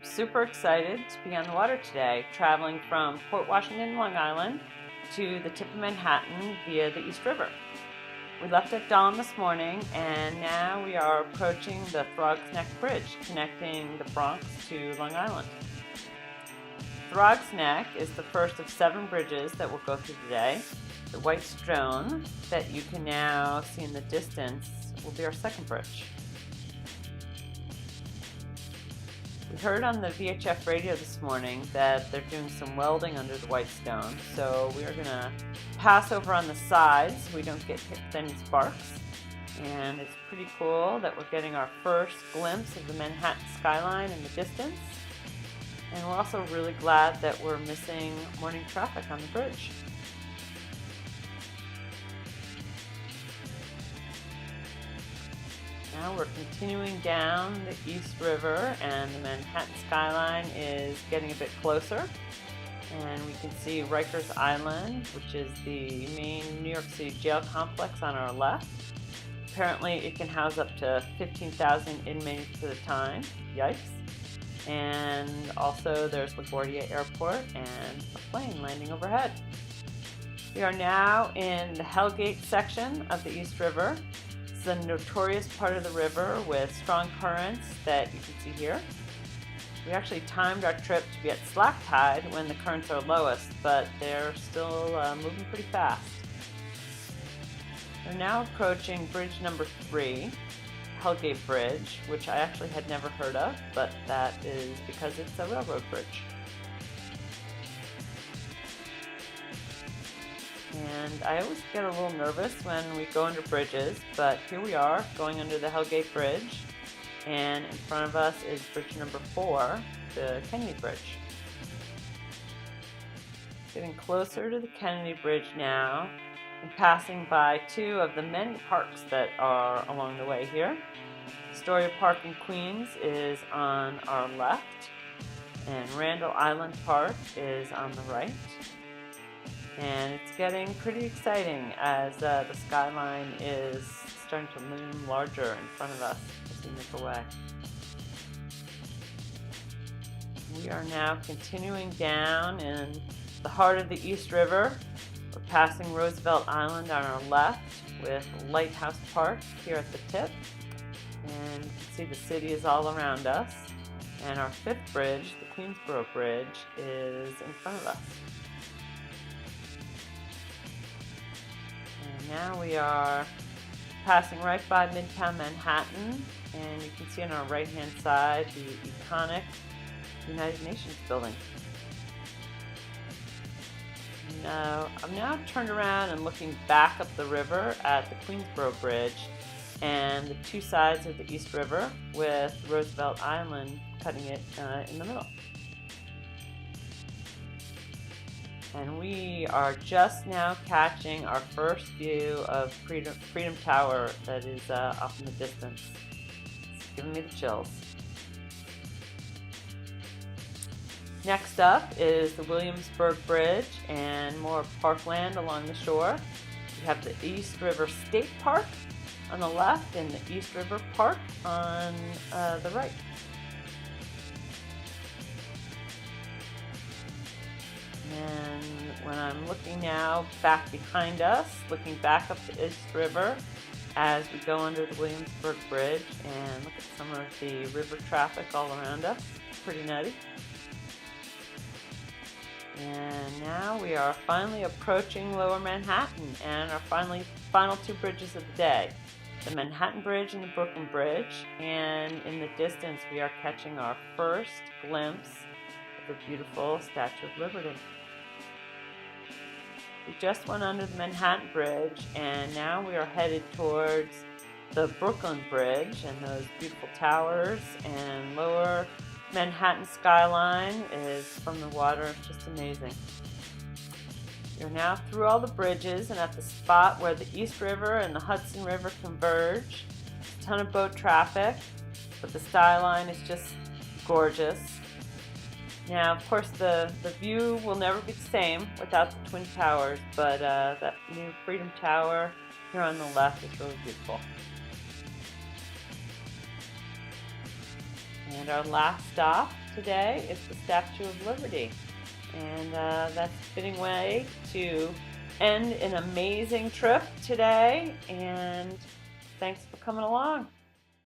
Super excited to be on the water today, traveling from Port Washington, Long Island to the tip of Manhattan via the East River. We left at dawn this morning and now we are approaching the Throgs Neck Bridge connecting the Bronx to Long Island. Throgs Neck is the first of 7 bridges that we'll go through today. The white stone that you can now see in the distance will be our second bridge. We heard on the VHF radio this morning that they're doing some welding under the white stone, so we are going to pass over on the sides so we don't get hit with any sparks. And it's pretty cool that we're getting our first glimpse of the Manhattan skyline in the distance. And we're also really glad that we're missing morning traffic on the bridge. Now we're continuing down the East River and the Manhattan skyline is getting a bit closer. And we can see Rikers Island, which is the main New York City jail complex on our left. Apparently it can house up to 15,000 inmates at a time. Yikes. And also there's LaGuardia Airport and a plane landing overhead. We are now in the Hellgate section of the East River. It's a notorious part of the river with strong currents that you can see here. We actually timed our trip to be at slack tide when the currents are lowest, but they're still moving pretty fast. We're now approaching bridge number 3, Hellgate Bridge, which I actually had never heard of, but that is because it's a railroad bridge. And I always get a little nervous when we go under bridges, but here we are going under the Hellgate Bridge, and in front of us is bridge number 4, the Kennedy Bridge. Getting closer to the Kennedy Bridge now, and passing by 2 of the many parks that are along the way here. Astoria Park in Queens is on our left, and Randall Island Park is on the right. And it's getting pretty exciting as the skyline is starting to loom larger in front of us as we make our way. We are now continuing down in the heart of the East River. We're passing Roosevelt Island on our left with Lighthouse Park here at the tip. And you can see the city is all around us. And our 5th bridge, the Queensboro Bridge, is in front of us. Now we are passing right by Midtown Manhattan, and you can see on our right hand side the iconic United Nations building. Now, I'm now turned around and looking back up the river at the Queensboro Bridge and the 2 sides of the East River with Roosevelt Island cutting it in the middle. And we are just now catching our first view of Freedom Tower that is off in the distance. It's giving me the chills. Next up is the Williamsburg Bridge and more parkland along the shore. We have the East River State Park on the left and the East River Park on the right. And when I'm looking now back behind us, looking back up the East River as we go under the Williamsburg Bridge and look at some of the river traffic all around us. Pretty nutty. And now we are finally approaching Lower Manhattan and our final 2 bridges of the day. The Manhattan Bridge and the Brooklyn Bridge. And in the distance we are catching our first glimpse of the beautiful Statue of Liberty. We just went under the Manhattan Bridge and now we are headed towards the Brooklyn Bridge and those beautiful towers, and Lower Manhattan skyline is from the water. It's just amazing. You're now through all the bridges and at the spot where the East River and the Hudson River converge. A ton of boat traffic, but the skyline is just gorgeous. Now, of course, the view will never be the same without the Twin Towers, but that new Freedom Tower here on the left is really beautiful. And our last stop today is the Statue of Liberty. And that's a fitting way to end an amazing trip today. And thanks for coming along.